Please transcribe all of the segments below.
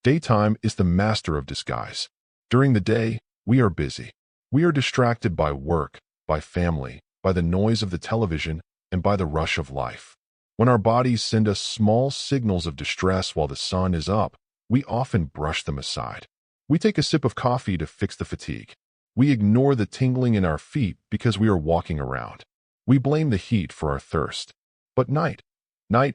Daytime is the master of disguise. During the day, we are busy. We are distracted by work, by family, by the noise of the television, and by the rush of life. When our bodies send us small signals of distress while the sun is up, we often brush them aside. We take a sip of coffee to fix the fatigue. We ignore the tingling in our feet because we are walking around. We blame the heat for our thirst. But night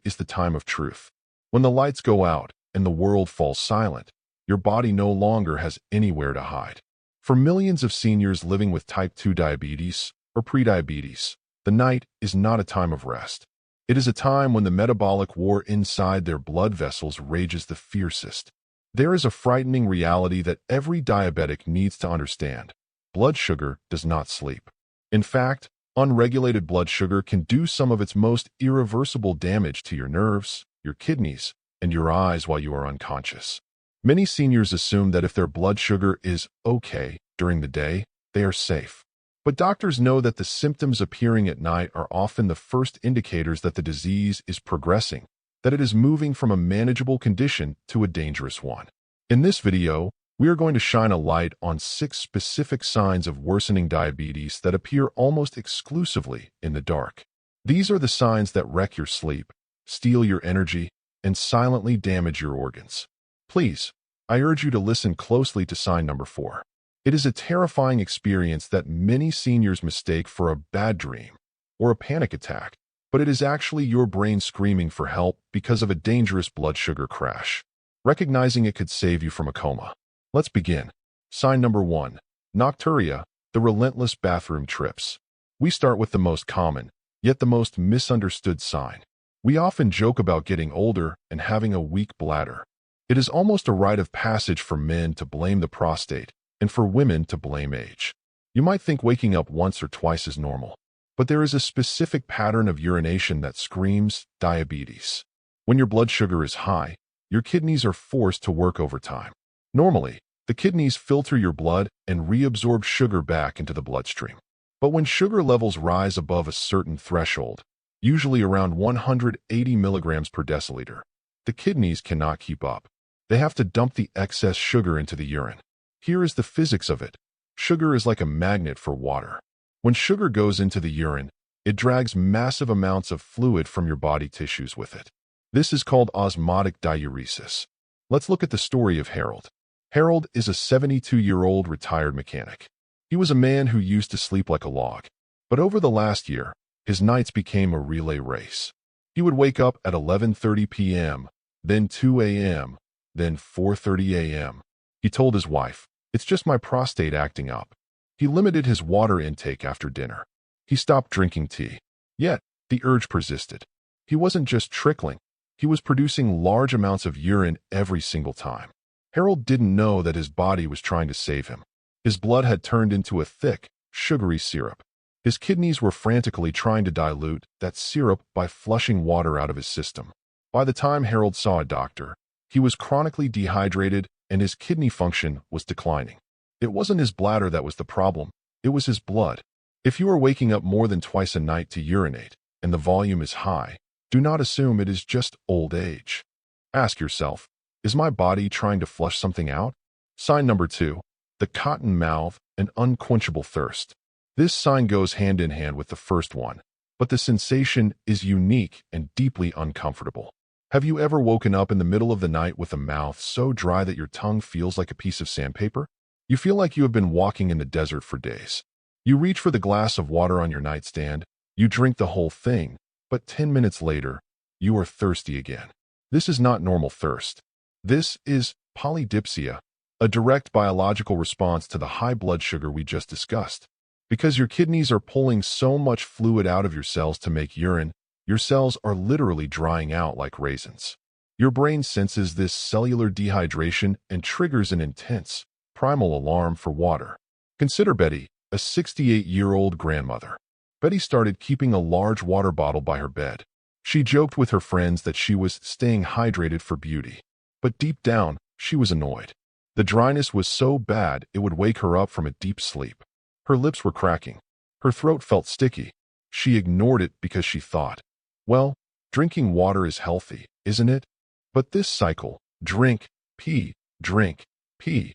is the time of truth. When the lights go out and the world falls silent, your body no longer has anywhere to hide. For millions of seniors living with type 2 diabetes or prediabetes, the night is not a time of rest. It is a time when the metabolic war inside their blood vessels rages the fiercest. There is a frightening reality that every diabetic needs to understand. Blood sugar does not sleep. In fact, unregulated blood sugar can do some of its most irreversible damage to your nerves, your kidneys, and your eyes while you are unconscious. Many seniors assume that if their blood sugar is okay during the day, they are safe. But doctors know that the symptoms appearing at night are often the first indicators that the disease is progressing, that it is moving from a manageable condition to a dangerous one. In this video, we are going to shine a light on 6 specific signs of worsening diabetes that appear almost exclusively in the dark. These are the signs that wreck your sleep, steal your energy, and silently damage your organs. Please, I urge you to listen closely to sign number 4. It is a terrifying experience that many seniors mistake for a bad dream or a panic attack, but it is actually your brain screaming for help because of a dangerous blood sugar crash. Recognizing it could save you from a coma. Let's begin. Sign number 1. Nocturia, the relentless bathroom trips. We start with the most common, yet the most misunderstood sign. We often joke about getting older and having a weak bladder. It is almost a rite of passage for men to blame the prostate, and for women to blame age. You might think waking up once or twice is normal, but there is a specific pattern of urination that screams diabetes. When your blood sugar is high, your kidneys are forced to work overtime. Normally, the kidneys filter your blood and reabsorb sugar back into the bloodstream. But when sugar levels rise above a certain threshold, usually around 180 milligrams per deciliter, the kidneys cannot keep up. They have to dump the excess sugar into the urine. Here is the physics of it. Sugar is like a magnet for water. When sugar goes into the urine, it drags massive amounts of fluid from your body tissues with it. This is called osmotic diuresis. Let's look at the story of Harold. Harold is a 72-year-old retired mechanic. He was a man who used to sleep like a log. But over the last year, his nights became a relay race. He would wake up at 11:30 p.m., then 2 a.m., then 4:30 a.m. He told his wife, "It's just my prostate acting up." He limited his water intake after dinner. He stopped drinking tea. Yet, the urge persisted. He wasn't just trickling. He was producing large amounts of urine every single time. Harold didn't know that his body was trying to save him. His blood had turned into a thick, sugary syrup. His kidneys were frantically trying to dilute that syrup by flushing water out of his system. By the time Harold saw a doctor, he was chronically dehydrated and his kidney function was declining. It wasn't his bladder that was the problem, it was his blood. If you are waking up more than twice a night to urinate, and the volume is high, do not assume it is just old age. Ask yourself, is my body trying to flush something out? Sign number 2, the cotton mouth and unquenchable thirst. This sign goes hand in hand with the first one, but the sensation is unique and deeply uncomfortable. Have you ever woken up in the middle of the night with a mouth so dry that your tongue feels like a piece of sandpaper? You feel like you have been walking in the desert for days. You reach for the glass of water on your nightstand, you drink the whole thing, but 10 minutes later, you are thirsty again. This is not normal thirst. This is polydipsia, a direct biological response to the high blood sugar we just discussed. Because your kidneys are pulling so much fluid out of your cells to make urine, your cells are literally drying out like raisins. Your brain senses this cellular dehydration and triggers an intense, primal alarm for water. Consider Betty, a 68-year-old grandmother. Betty started keeping a large water bottle by her bed. She joked with her friends that she was staying hydrated for beauty. But deep down, she was annoyed. The dryness was so bad it would wake her up from a deep sleep. Her lips were cracking. Her throat felt sticky. She ignored it because she thought, well, drinking water is healthy, isn't it? But this cycle, drink, pee, drink, pee,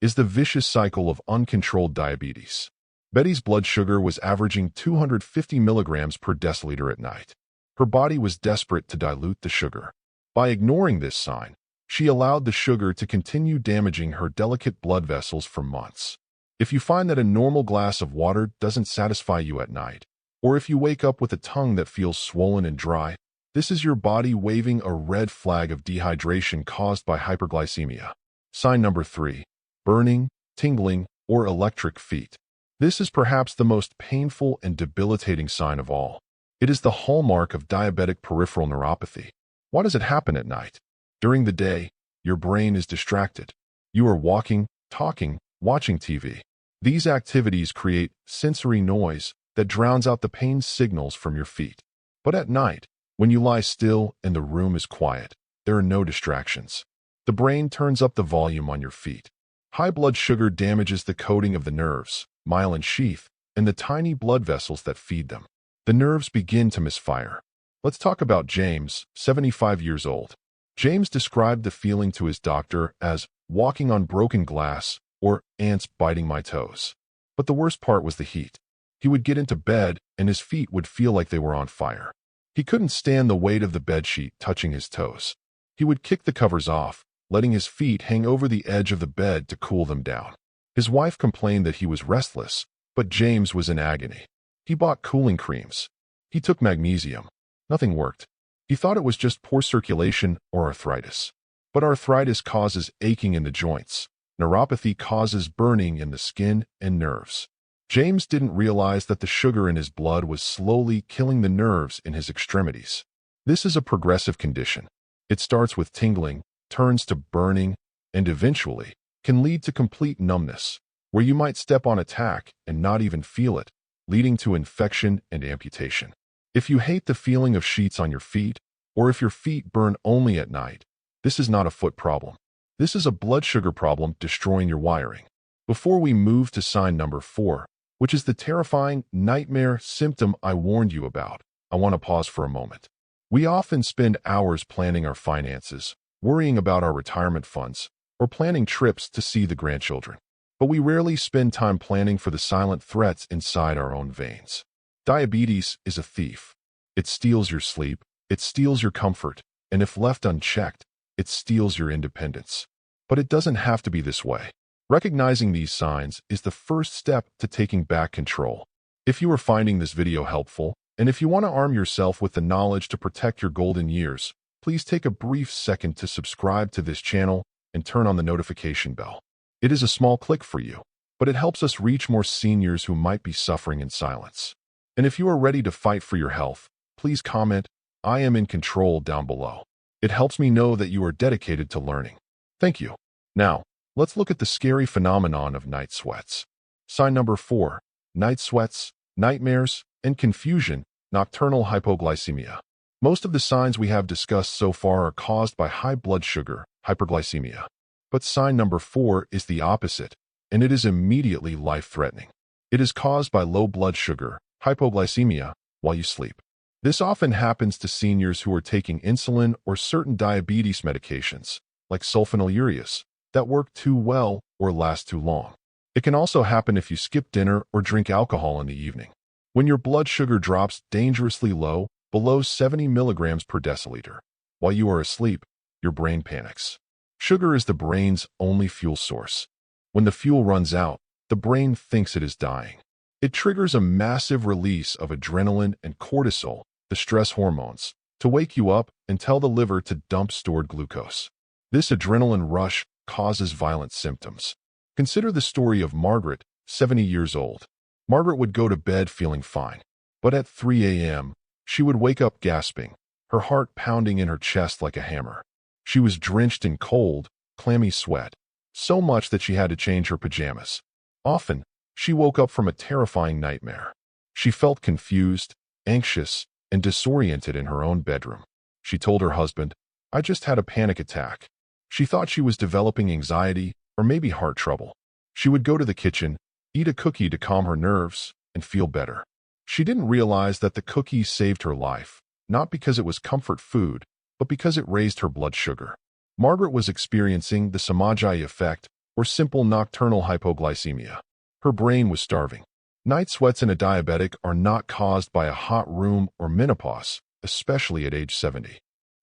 is the vicious cycle of uncontrolled diabetes. Betty's blood sugar was averaging 250 milligrams per deciliter at night. Her body was desperate to dilute the sugar. By ignoring this sign, she allowed the sugar to continue damaging her delicate blood vessels for months. If you find that a normal glass of water doesn't satisfy you at night, or if you wake up with a tongue that feels swollen and dry, this is your body waving a red flag of dehydration caused by hyperglycemia. Sign number 3. Burning, tingling, or electric feet. This is perhaps the most painful and debilitating sign of all. It is the hallmark of diabetic peripheral neuropathy. Why does it happen at night? During the day, your brain is distracted. You are walking, talking, watching TV. These activities create sensory noise that drowns out the pain signals from your feet. But at night, when you lie still and the room is quiet, there are no distractions. The brain turns up the volume on your feet. High blood sugar damages the coating of the nerves, myelin sheath, and the tiny blood vessels that feed them. The nerves begin to misfire. Let's talk about James, 75 years old. James described the feeling to his doctor as walking on broken glass or ants biting my toes. But the worst part was the heat. He would get into bed and his feet would feel like they were on fire. He couldn't stand the weight of the bedsheet touching his toes. He would kick the covers off, letting his feet hang over the edge of the bed to cool them down. His wife complained that he was restless, but James was in agony. He bought cooling creams. He took magnesium. Nothing worked. He thought it was just poor circulation or arthritis. But arthritis causes aching in the joints. Neuropathy causes burning in the skin and nerves. James didn't realize that the sugar in his blood was slowly killing the nerves in his extremities. This is a progressive condition. It starts with tingling, turns to burning, and eventually can lead to complete numbness, where you might step on a tack and not even feel it, leading to infection and amputation. If you hate the feeling of sheets on your feet, or if your feet burn only at night, this is not a foot problem. This is a blood sugar problem destroying your wiring. Before we move to sign number 4, which is the terrifying nightmare symptom I warned you about, I want to pause for a moment. We often spend hours planning our finances, worrying about our retirement funds, or planning trips to see the grandchildren. But we rarely spend time planning for the silent threats inside our own veins. Diabetes is a thief. It steals your sleep, it steals your comfort, and if left unchecked, it steals your independence. But it doesn't have to be this way. Recognizing these signs is the first step to taking back control. If you are finding this video helpful, and if you want to arm yourself with the knowledge to protect your golden years, please take a brief second to subscribe to this channel and turn on the notification bell. It is a small click for you, but it helps us reach more seniors who might be suffering in silence. And if you are ready to fight for your health, please comment, "I am in control" down below. It helps me know that you are dedicated to learning. Thank you. Now, let's look at the scary phenomenon of night sweats. Sign number 4, night sweats, nightmares, and confusion, nocturnal hypoglycemia. Most of the signs we have discussed so far are caused by high blood sugar, hyperglycemia. But sign number 4 is the opposite, and it is immediately life-threatening. It is caused by low blood sugar, hypoglycemia, while you sleep. This often happens to seniors who are taking insulin or certain diabetes medications, like sulfonylureas, that work too well or last too long. It can also happen if you skip dinner or drink alcohol in the evening. When your blood sugar drops dangerously low, below 70 milligrams per deciliter, while you are asleep, your brain panics. Sugar is the brain's only fuel source. When the fuel runs out, the brain thinks it is dying. It triggers a massive release of adrenaline and cortisol, the stress hormones, to wake you up and tell the liver to dump stored glucose. This adrenaline rush causes violent symptoms. Consider the story of Margaret, 70 years old. Margaret would go to bed feeling fine, but at 3 a.m., she would wake up gasping, her heart pounding in her chest like a hammer. She was drenched in cold, clammy sweat, so much that she had to change her pajamas. Often, she woke up from a terrifying nightmare. She felt confused, anxious, and disoriented in her own bedroom. She told her husband, "I just had a panic attack." She thought she was developing anxiety or maybe heart trouble. She would go to the kitchen, eat a cookie to calm her nerves, and feel better. She didn't realize that the cookie saved her life, not because it was comfort food, but because it raised her blood sugar. Margaret was experiencing the somogyi effect, or simple nocturnal hypoglycemia. Her brain was starving. Night sweats in a diabetic are not caused by a hot room or menopause, especially at age 70.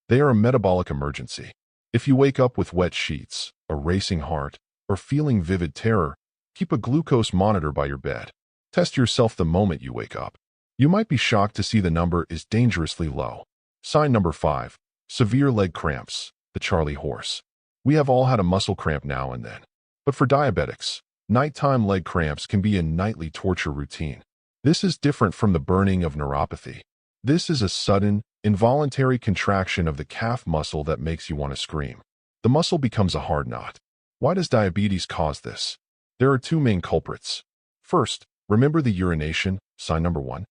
They are a metabolic emergency. If you wake up with wet sheets, a racing heart, or feeling vivid terror, keep a glucose monitor by your bed. Test yourself the moment you wake up. You might be shocked to see the number is dangerously low. Sign number 5. Severe leg cramps, the Charlie horse. We have all had a muscle cramp now and then. But for diabetics, nighttime leg cramps can be a nightly torture routine. This is different from the burning of neuropathy. This is a sudden, involuntary contraction of the calf muscle that makes you want to scream. The muscle becomes a hard knot. Why does diabetes cause this? There are two main culprits. First, remember the urination, sign number 1.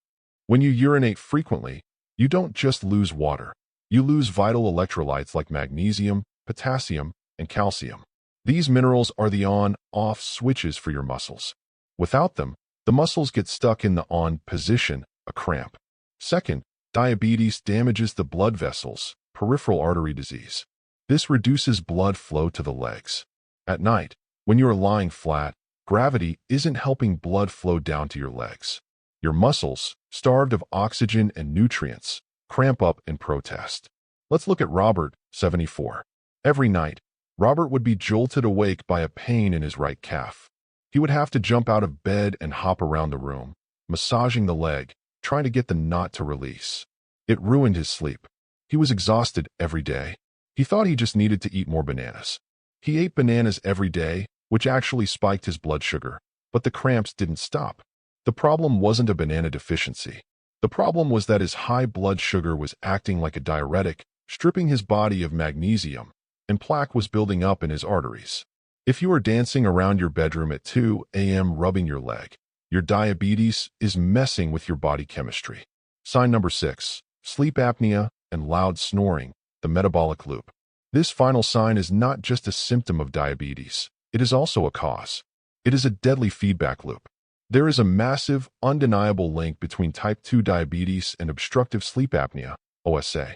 When you urinate frequently, you don't just lose water. You lose vital electrolytes like magnesium, potassium, and calcium. These minerals are the on-off switches for your muscles. Without them, the muscles get stuck in the on position, a cramp. Second, diabetes damages the blood vessels, peripheral artery disease. This reduces blood flow to the legs. At night, when you are lying flat, gravity isn't helping blood flow down to your legs. Your muscles, starved of oxygen and nutrients, cramp up in protest. Let's look at Robert, 74. Every night, Robert would be jolted awake by a pain in his right calf. He would have to jump out of bed and hop around the room, massaging the leg, trying to get the knot to release. It ruined his sleep. He was exhausted every day. He thought he just needed to eat more bananas. He ate bananas every day, which actually spiked his blood sugar, but the cramps didn't stop. The problem wasn't a banana deficiency. The problem was that his high blood sugar was acting like a diuretic, stripping his body of magnesium, and plaque was building up in his arteries. If you are dancing around your bedroom at 2 a.m. rubbing your leg, your diabetes is messing with your body chemistry. Sign number 6. Sleep apnea and loud snoring, the metabolic loop. This final sign is not just a symptom of diabetes. It is also a cause. It is a deadly feedback loop. There is a massive, undeniable link between type 2 diabetes and obstructive sleep apnea, OSA.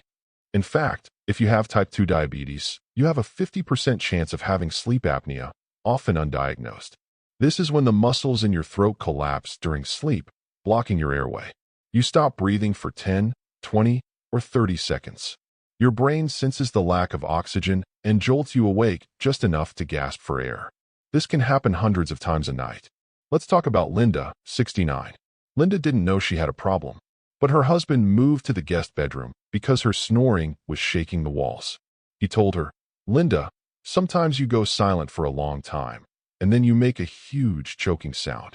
In fact, if you have type 2 diabetes, you have a 50% chance of having sleep apnea, often undiagnosed. This is when the muscles in your throat collapse during sleep, blocking your airway. You stop breathing for 10, 20, or 30 seconds. Your brain senses the lack of oxygen and jolts you awake just enough to gasp for air. This can happen hundreds of times a night. Let's talk about Linda, 69. Linda didn't know she had a problem, but her husband moved to the guest bedroom because her snoring was shaking the walls. He told her, "Linda, sometimes you go silent for a long time, and then you make a huge choking sound."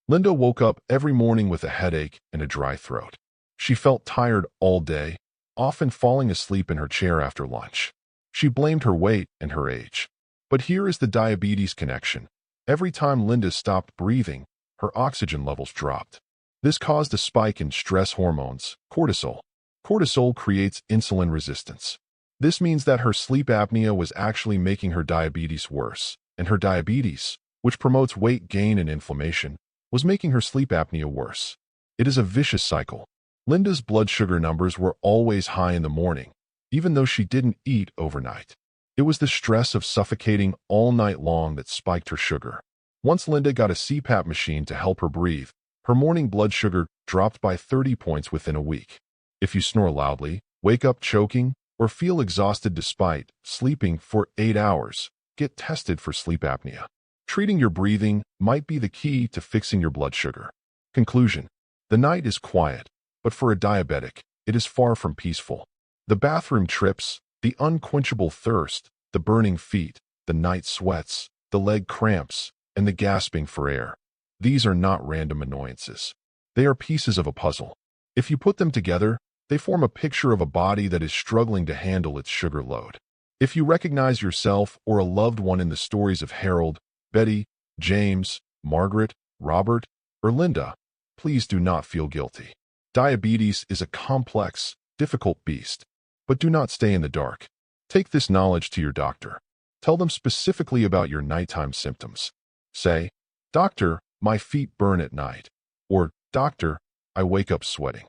Linda woke up every morning with a headache and a dry throat. She felt tired all day, often falling asleep in her chair after lunch. She blamed her weight and her age. But here is the diabetes connection. Every time Linda stopped breathing, her oxygen levels dropped. This caused a spike in stress hormones, cortisol. Cortisol creates insulin resistance. This means that her sleep apnea was actually making her diabetes worse, and her diabetes, which promotes weight gain and inflammation, was making her sleep apnea worse. It is a vicious cycle. Linda's blood sugar numbers were always high in the morning, even though she didn't eat overnight. It was the stress of suffocating all night long that spiked her sugar. Once Linda got a CPAP machine to help her breathe, her morning blood sugar dropped by 30 points within a week. If you snore loudly, wake up choking, or feel exhausted despite sleeping for 8 hours, get tested for sleep apnea. Treating your breathing might be the key to fixing your blood sugar. Conclusion: the night is quiet, but for a diabetic, it is far from peaceful. The bathroom trips, the unquenchable thirst, the burning feet, the night sweats, the leg cramps, and the gasping for air. These are not random annoyances. They are pieces of a puzzle. If you put them together, they form a picture of a body that is struggling to handle its sugar load. If you recognize yourself or a loved one in the stories of Harold, Betty, James, Margaret, Robert, or Linda, please do not feel guilty. Diabetes is a complex, difficult beast. But do not stay in the dark. Take this knowledge to your doctor. Tell them specifically about your nighttime symptoms. Say, "Doctor, my feet burn at night," or "Doctor, I wake up sweating."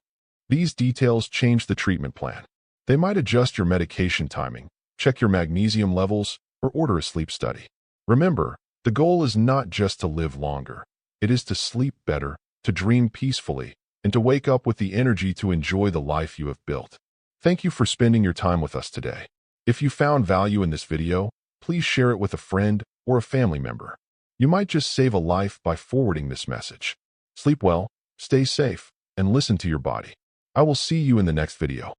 These details change the treatment plan. They might adjust your medication timing, check your magnesium levels, or order a sleep study. Remember, the goal is not just to live longer. It is to sleep better, to dream peacefully, and to wake up with the energy to enjoy the life you have built. Thank you for spending your time with us today. If you found value in this video, please share it with a friend or a family member. You might just save a life by forwarding this message. Sleep well, stay safe, and listen to your body. I will see you in the next video.